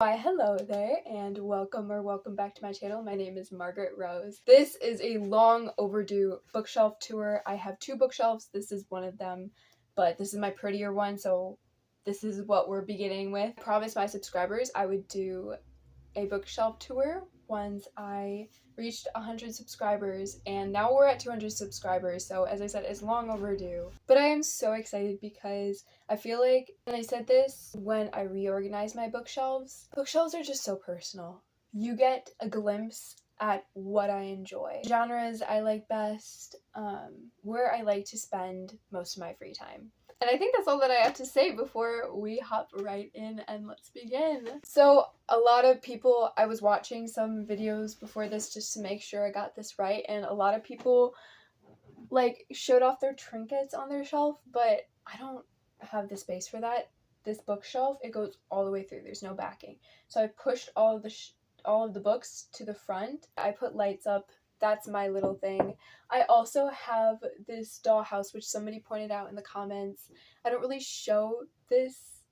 Why hello there and welcome back to my channel. My name is Margaret Rose. This is a long overdue bookshelf tour. I have two bookshelves. This is one of them, but this is my prettier one, so this is what we're beginning with. I promised my subscribers I would do a bookshelf tour once I reached 100 subscribers, and now we're at 200 subscribers, so as I said, it's long overdue. But I am so excited because I feel like, and I said this when I reorganized my bookshelves are just so personal. You get a glimpse at what I enjoy, genres I like best, where I like to spend most of my free time. And I think that's all that I have to say before we hop right in and let's begin. So a lot of people, I was watching some videos before this just to make sure I got this right, and a lot of people like showed off their trinkets on their shelf, but I don't have the space for that. This bookshelf, it goes all the way through. There's no backing. So I pushed all of the books to the front. I put lights up. That's my little thing. I also have this dollhouse, which somebody pointed out in the comments. I don't really show this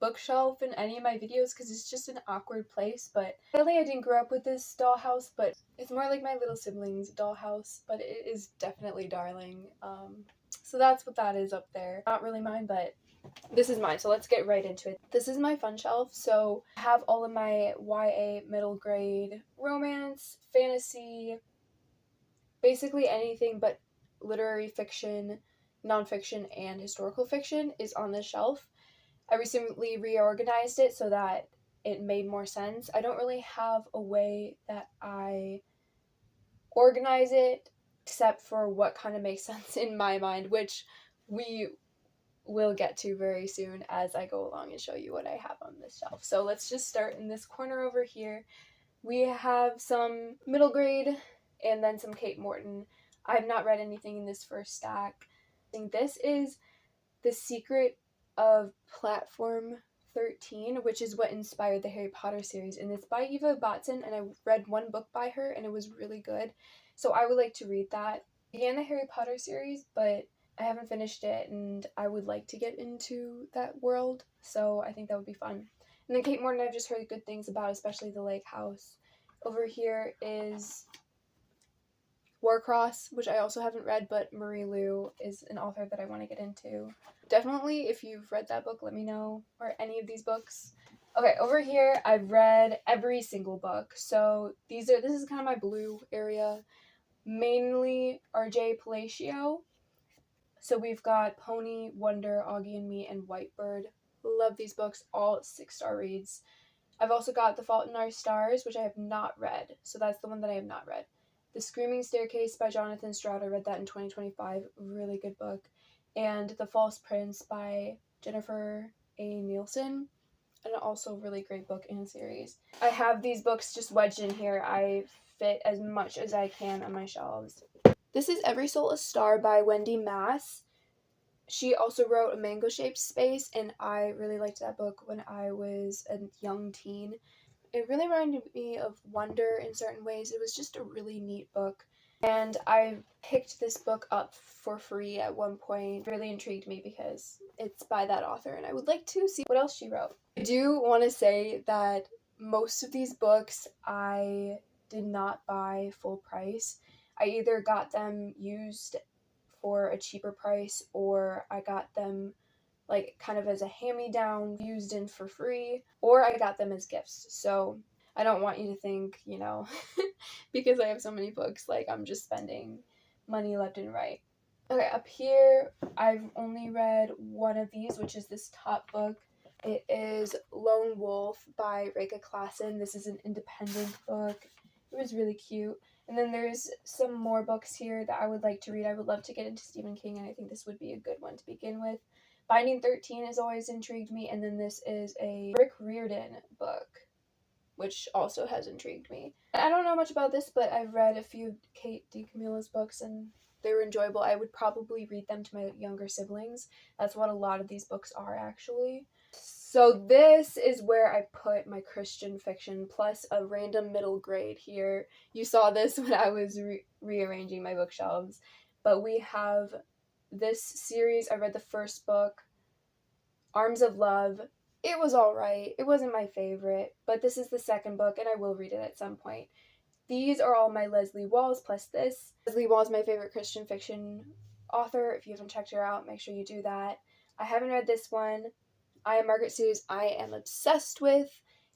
bookshelf in any of my videos because it's just an awkward place, but really I didn't grow up with this dollhouse, but it's more like my little siblings' dollhouse, but it is definitely darling. So that's what that is up there. Not really mine, but this is mine, so let's get right into it. This is my fun shelf, so I have all of my YA middle grade romance, fantasy, basically anything but literary fiction, nonfiction, and historical fiction is on this shelf. I recently reorganized it so that it made more sense. I don't really have a way that I organize it except for what kind of makes sense in my mind, which we will get to very soon as I go along and show you what I have on this shelf. So let's just start in this corner over here. We have some middle grade and then some Kate Morton. I've not read anything in this first stack. I think this is The Secret of Platform 13, which is what inspired the Harry Potter series, and it's by Eva Batson, and I read one book by her and it was really good, so I would like to read that. I began the Harry Potter series, but I haven't finished it, and I would like to get into that world, so I think that would be fun. And then Kate Morton, I've just heard good things about, especially The Lake House. Over here is Warcross, which I also haven't read, but Marie Lu is an author that I want to get into. Definitely, if you've read that book, let me know, or any of these books. Okay, over here, I've read every single book. So this is kind of my blue area. Mainly R.J. Palacio. So we've got Pony, Wonder, Augie and Me, and Whitebird. Love these books, all 6-star reads. I've also got The Fault in Our Stars, which I have not read. So that's the one that I have not read. The Screaming Staircase by Jonathan Stroud. I read that in 2025. Really good book. And The False Prince by Jennifer A. Nielsen. And also a really great book and series. I have these books just wedged in here. I fit as much as I can on my shelves. This is Every Soul a Star by Wendy Mass. She also wrote A Mango-Shaped Space, and I really liked that book when I was a young teen. It really reminded me of Wonder in certain ways. It was just a really neat book. And I picked this book up for free at one point. It really intrigued me because it's by that author, and I would like to see what else she wrote. I do want to say that most of these books I did not buy full price. I either got them used for a cheaper price, or I got them like kind of as a hand-me-down, used in for free, or I got them as gifts. So I don't want you to think, because I have so many books, like I'm just spending money left and right. Okay, up here, I've only read one of these, which is this top book. It is Lone Wolf by Reka Klassen. This is an independent book. It was really cute. And then there's some more books here that I would like to read. I would love to get into Stephen King, and I think this would be a good one to begin with. Binding 13 has always intrigued me, and then this is a Rick Riordan book, which also has intrigued me. I don't know much about this, but I've read a few of Kate DiCamillo's books, and they were enjoyable. I would probably read them to my younger siblings. That's what a lot of these books are, actually. So this is where I put my Christian fiction, plus a random middle grade here. You saw this when I was rearranging my bookshelves. But we have this series. I read the first book, Arms of Love, It was alright. It wasn't my favorite, but this is the second book and I will read it at some point. These are all my Leslie Walls plus this. Leslie Wall is my favorite Christian fiction author. If you haven't checked her out, make sure you do that. I haven't read this one. I Am Margaret Sue's I am obsessed with.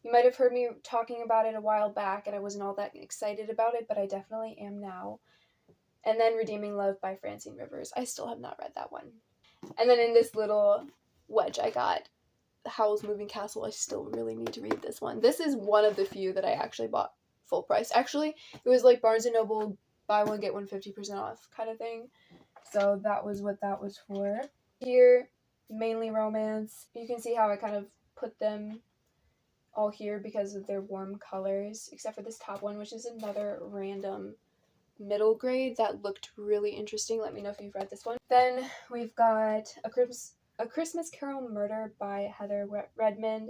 You might have heard me talking about it a while back and I wasn't all that excited about it, but I definitely am now. And then Redeeming Love by Francine Rivers. I still have not read that one. And then in this little wedge I got Howl's Moving Castle. I still really need to read this one. This is one of the few that I actually bought full price. Actually, it was like Barnes & Noble buy one get one 50% off kind of thing. So that was what that was for. Here, mainly romance. You can see how I kind of put them all here because of their warm colors, except for this top one, which is another random middle grade that looked really interesting. Let me know if you've read this one. Then we've got A Christmas Carol Murder by Heather Redmond.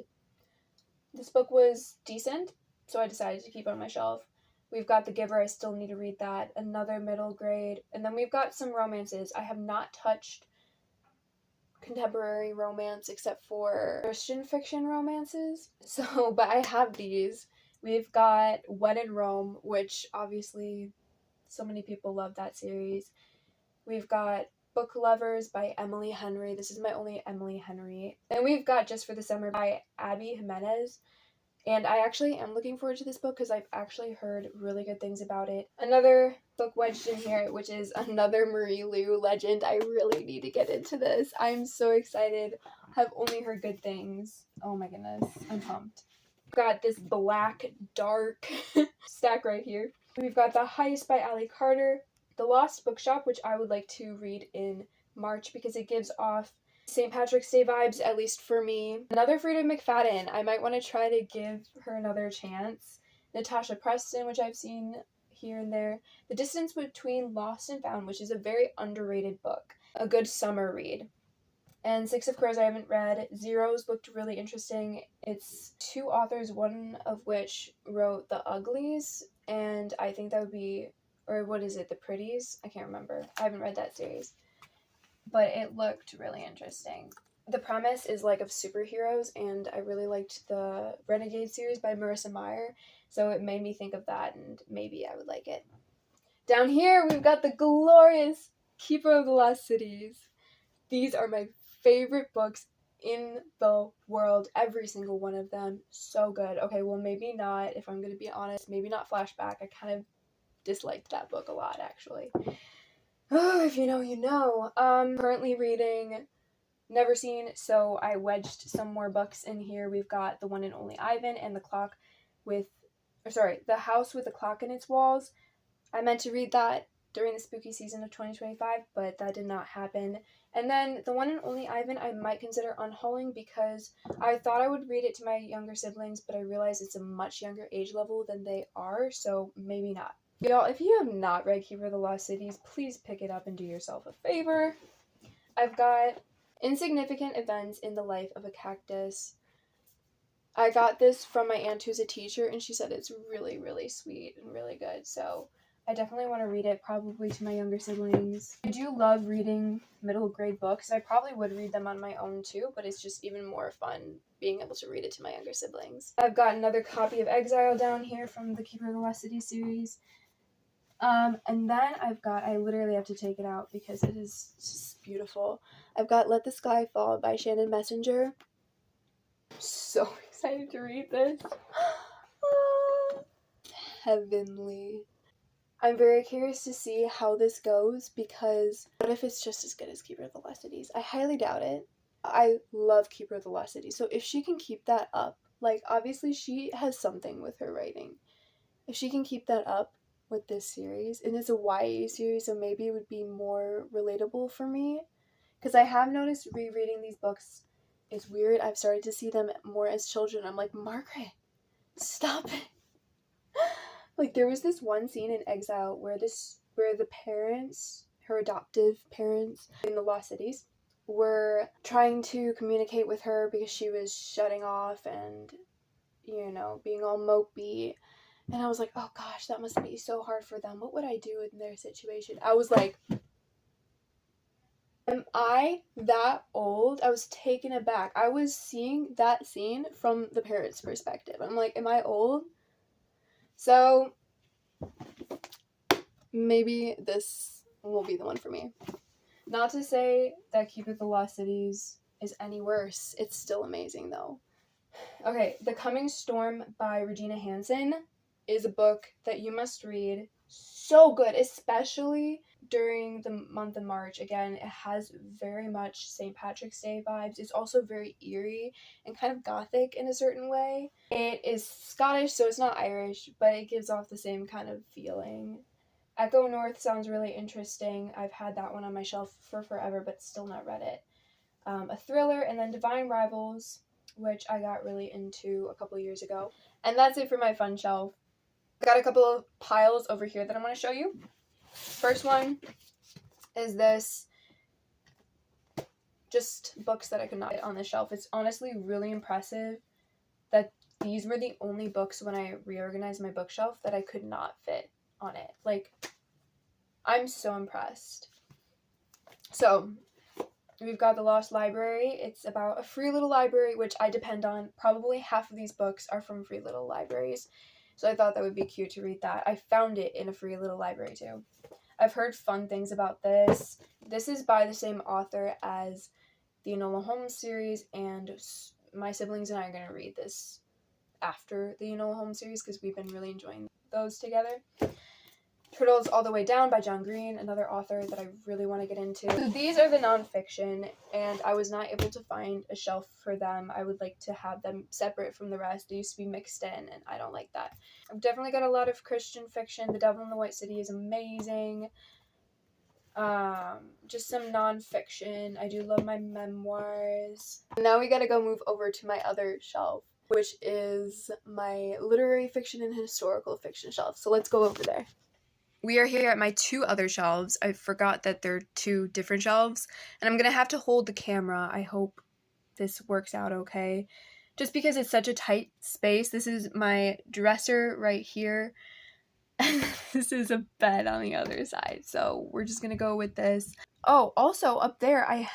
This book was decent, so I decided to keep it on my shelf. We've got The Giver. I still need to read that. Another middle grade. And then we've got some romances. I have not touched contemporary romance except for Christian fiction romances. So, but I have these. We've got When in Rome, which obviously so many people love that series. We've got Book Lovers by Emily Henry. This is my only Emily Henry. And we've got Just for the Summer by Abby Jimenez. And I actually am looking forward to this book because I've actually heard really good things about it. Another book wedged in here, which is another Marie Lu legend. I really need to get into this. I'm so excited. I've only heard good things. Oh my goodness. I'm pumped. Got this black, dark stack right here. We've got The Heist by Allie Carter. The Lost Bookshop, which I would like to read in March because it gives off St. Patrick's Day vibes, at least for me. Another Frida McFadden. I might want to try to give her another chance. Natasha Preston, which I've seen here and there. The Distance Between Lost and Found, which is a very underrated book. A good summer read. And Six of Crows I haven't read. Zeros looked really interesting. It's two authors, one of which wrote The Uglies, and I think that would be, or what is it, The Pretties? I can't remember. I haven't read that series. But it looked really interesting. The premise is like of superheroes, and I really liked the Renegade series by Marissa Meyer, so it made me think of that, and maybe I would like it. Down here, we've got the glorious Keeper of the Lost Cities. These are my favorite books in the world. Every single one of them. So good. Okay, well, maybe not, if I'm going to be honest. Maybe not Flashback. I kind of disliked that book a lot, actually. Oh, if you know, you know. Currently reading Never Seen, so I wedged some more books in here. We've got The One and Only Ivan and The House with a Clock in Its Walls. I meant to read that during the spooky season of 2025, but that did not happen. And then The One and Only Ivan I might consider unhauling because I thought I would read it to my younger siblings, but I realized it's a much younger age level than they are, so maybe not. Y'all, if you have not read Keeper of the Lost Cities, please pick it up and do yourself a favor. I've got Insignificant Events in the Life of a Cactus. I got this from my aunt who's a teacher, and she said it's really, really sweet and really good, so I definitely want to read it, probably to my younger siblings. I do love reading middle grade books. I probably would read them on my own too, but it's just even more fun being able to read it to my younger siblings. I've got another copy of Exile down here from the Keeper of the Lost City series. And then I literally have to take it out because it is just beautiful. I've got Let the Sky Fall by Shannon Messenger. I'm so excited to read this. Heavenly. I'm very curious to see how this goes because what if it's just as good as Keeper of the Lost Cities? I highly doubt it. I love Keeper of the Lost Cities, so if she can keep that up, like obviously she has something with her writing. If she can keep that up with this series, and it's a YA series, so maybe it would be more relatable for me. Because I have noticed rereading these books, it's weird. I've started to see them more as children. I'm like, Margaret, stop it. Like, there was this one scene in Exile where the parents, her adoptive parents in the Lost Cities, were trying to communicate with her because she was shutting off and, you know, being all mopey. And I was like, oh gosh, that must be so hard for them. What would I do in their situation? I was like, Am I that old? I was taken aback. I was seeing that scene from the parrot's perspective. I'm like, am I old? So maybe this will be the one for me. Not to say that Keep It the Lost Cities is any worse. It's still amazing though. Okay, The Coming Storm by Regina Hansen is a book that you must read. So good, especially during the month of March. Again, it has very much St. Patrick's Day vibes. It's also very eerie and kind of gothic in a certain way. It is Scottish, so it's not Irish, but it gives off the same kind of feeling. Echo North sounds really interesting. I've had that one on my shelf for forever, but still not read it. A thriller, and then Divine Rivals, which I got really into a couple years ago. And that's it for my fun shelf. I got a couple of piles over here that I want to show you. First one is this, just books that I could not fit on the shelf. It's honestly really impressive that these were the only books when I reorganized my bookshelf that I could not fit on it. Like, I'm so impressed. So, we've got The Lost Library. It's about a free little library, which I depend on. Probably half of these books are from free little libraries. So I thought that would be cute to read that. I found it in a free little library too. I've heard fun things about this. This is by the same author as the Enola Holmes series, and my siblings and I are going to read this after the Enola Holmes series because we've been really enjoying those together. Turtles All the Way Down by John Green, another author that I really want to get into. So these are the nonfiction, and I was not able to find a shelf for them. I would like to have them separate from the rest. They used to be mixed in, and I don't like that. I've definitely got a lot of Christian fiction. The Devil in the White City is amazing. Just some nonfiction. I do love my memoirs. Now we gotta go move over to my other shelf, which is my literary fiction and historical fiction shelf. So let's go over there. We are here at my two other shelves. I forgot that they're two different shelves, and I'm going to have to hold the camera. I hope this works out okay. Just because it's such a tight space. This is my dresser right here. This is a bed on the other side, so we're just going to go with this. Oh, also up there I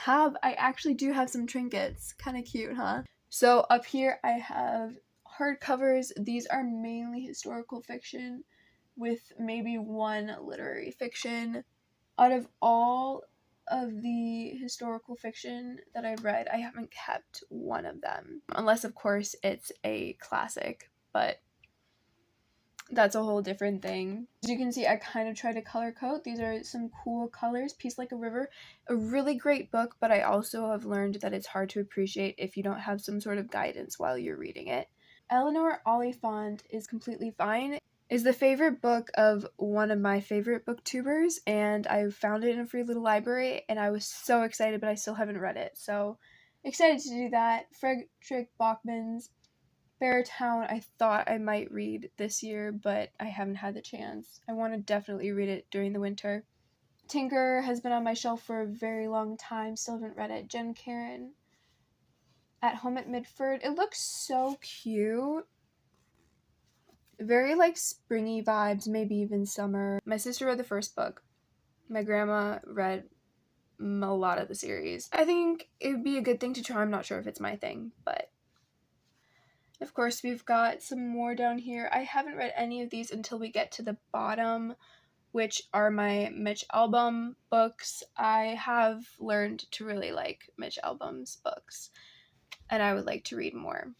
actually do have some trinkets. Kind of cute, huh? So up here I have hardcovers. These are mainly historical fiction, with maybe one literary fiction. Out of all of the historical fiction that I've read, I haven't kept one of them. Unless, of course, it's a classic, but that's a whole different thing. As you can see, I kind of try to color code. These are some cool colors. Peace Like a River, a really great book, but I also have learned that it's hard to appreciate if you don't have some sort of guidance while you're reading it. Eleanor Oliphant is Completely Fine is the favorite book of one of my favorite booktubers, and I found it in a free little library, and I was so excited, but I still haven't read it. So excited to do that. Frederick Bachman's Beartown, I thought I might read this year, but I haven't had the chance. I want to definitely read it during the winter. Tinker has been on my shelf for a very long time, still haven't read it. Jen Karen, At Home at Midford. It looks so cute. Very like springy vibes, maybe even summer. My sister read the first book. My grandma read a lot of the series. I think it would be a good thing to try. I'm not sure if it's my thing, but of course we've got some more down here. I haven't read any of these until we get to the bottom, which are my Mitch Albom books. I have learned to really like Mitch Albom's books, and I would like to read more.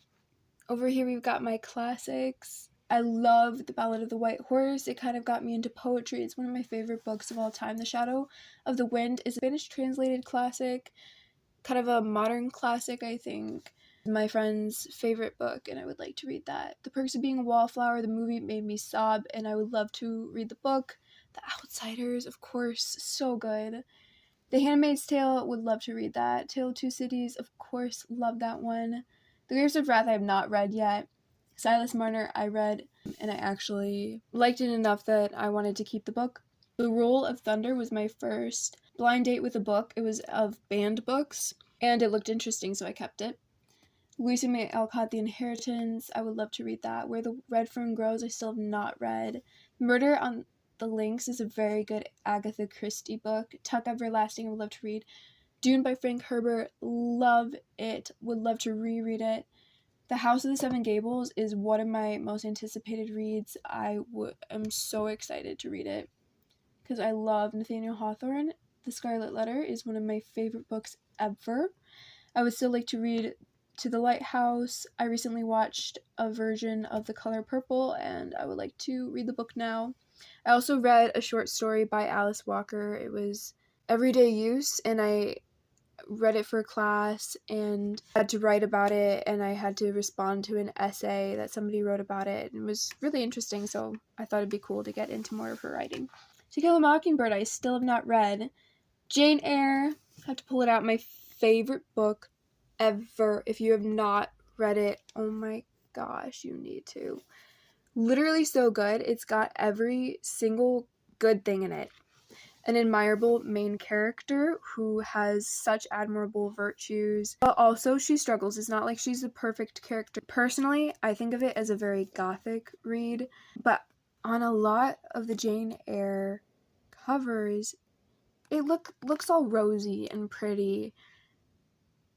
Over here we've got my classics. I love The Ballad of the White Horse. It kind of got me into poetry. It's one of my favorite books of all time. The Shadow of the Wind is a Spanish translated classic, kind of a modern classic, I think. My friend's favorite book, and I would like to read that. The Perks of Being a Wallflower, the movie made me sob, and I would love to read the book. The Outsiders, of course, so good. The Handmaid's Tale, would love to read that. Tale of Two Cities, of course, love that one. The Grapes of Wrath I have not read yet. Silas Marner I read, and I actually liked it enough that I wanted to keep the book. The Roll of Thunder was my first blind date with a book. It was of banned books, and it looked interesting, so I kept it. Louisa May Alcott, The Inheritance, I would love to read that. Where the Red Fern Grows, I still have not read. Murder on the Links is a very good Agatha Christie book. Tuck Everlasting, I would love to read. Dune by Frank Herbert, love it. Would love to reread it. The House of the Seven Gables is one of my most anticipated reads. I'm so excited to read it because I love Nathaniel Hawthorne. The Scarlet Letter is one of my favorite books ever. I would still like to read To the Lighthouse. I recently watched a version of The Color Purple, and I would like to read the book now. I also read a short story by Alice Walker. It was Everyday Use, and I read it for class and had to write about it, and I had to respond to an essay that somebody wrote about it. It was really interesting, so I thought it'd be cool to get into more of her writing. To Kill a Mockingbird, I still have not read. Jane Eyre, I have to pull it out, my favorite book ever. If you have not read it, oh my gosh, you need to. Literally so good. It's got every single good thing in it. An admirable main character who has such admirable virtues, but also she struggles. It's not like she's the perfect character. Personally, I think of it as a very gothic read, but on a lot of the Jane Eyre covers, it looks all rosy and pretty,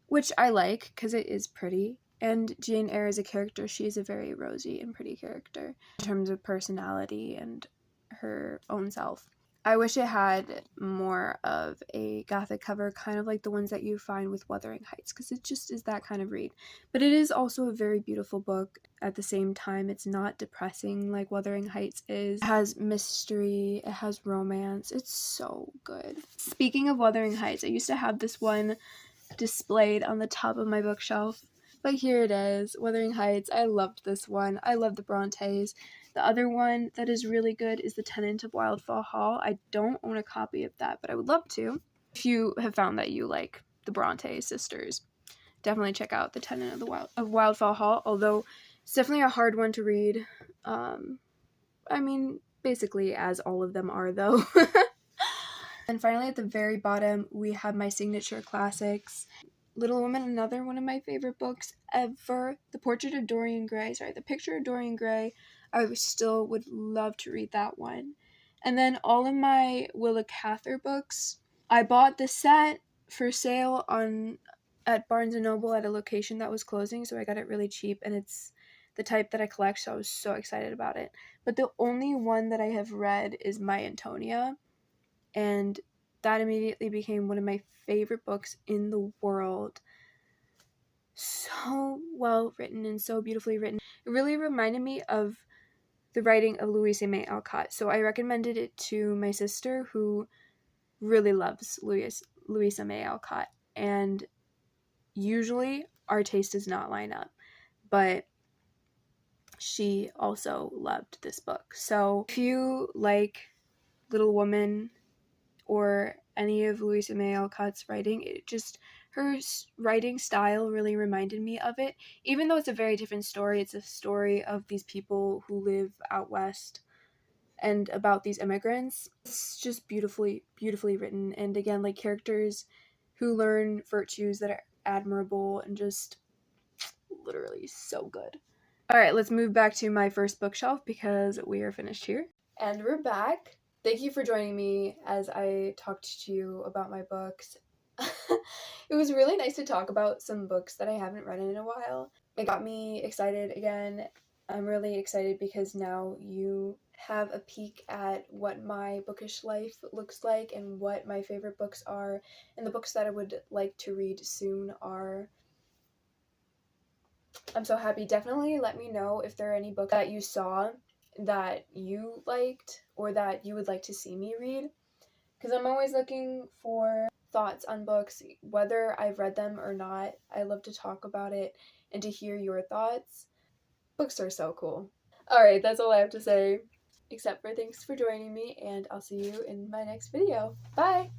which I like because it is pretty. And Jane Eyre as a character, she is a very rosy and pretty character in terms of personality and her own self. I wish it had more of a gothic cover, kind of like the ones that you find with Wuthering Heights, because it just is that kind of read. But it is also a very beautiful book at the same time. It's not depressing like Wuthering Heights is. It has mystery, it has romance. It's so good. Speaking of Wuthering Heights, I used to have this one displayed on the top of my bookshelf, but here it is, Wuthering Heights. I loved this one. I love the Brontes. The other one that is really good is The Tenant of Wildfell Hall. I don't own a copy of that, but I would love to. If you have found that you like the Bronte sisters, definitely check out The Tenant of Wildfell Hall, although it's definitely a hard one to read. I mean, basically as all of them are, though. And finally, at the very bottom, we have my signature classics. Little Women, another one of my favorite books ever. The Picture of Dorian Gray. I still would love to read that one. And then all of my Willa Cather books. I bought the set for sale at Barnes & Noble at a location that was closing, so I got it really cheap, and it's the type that I collect, so I was so excited about it. But the only one that I have read is My Antonia, and that immediately became one of my favorite books in the world. So well written and so beautifully written. It really reminded me of the writing of Louisa May Alcott. So I recommended it to my sister, who really loves Louisa May Alcott. And usually our taste does not line up, but she also loved this book. So if you like Little Woman or any of Louisa May Alcott's writing, her writing style really reminded me of it. Even though it's a very different story, it's a story of these people who live out west and about these immigrants. It's just beautifully written, and again, like characters who learn virtues that are admirable and just literally so good. Alright, let's move back to my first bookshelf because we are finished here. And we're back. Thank you for joining me as I talked to you about my books. It was really nice to talk about some books that I haven't read in a while. It got me excited again. I'm really excited because now you have a peek at what my bookish life looks like and what my favorite books are, and the books that I would like to read soon are. I'm so happy. Definitely let me know if there are any books that you saw that you liked or that you would like to see me read, because I'm always looking for thoughts on books, whether I've read them or not. I love to talk about it and to hear your thoughts. Books are so cool. Alright, that's all I have to say, except for thanks for joining me, and I'll see you in my next video. Bye!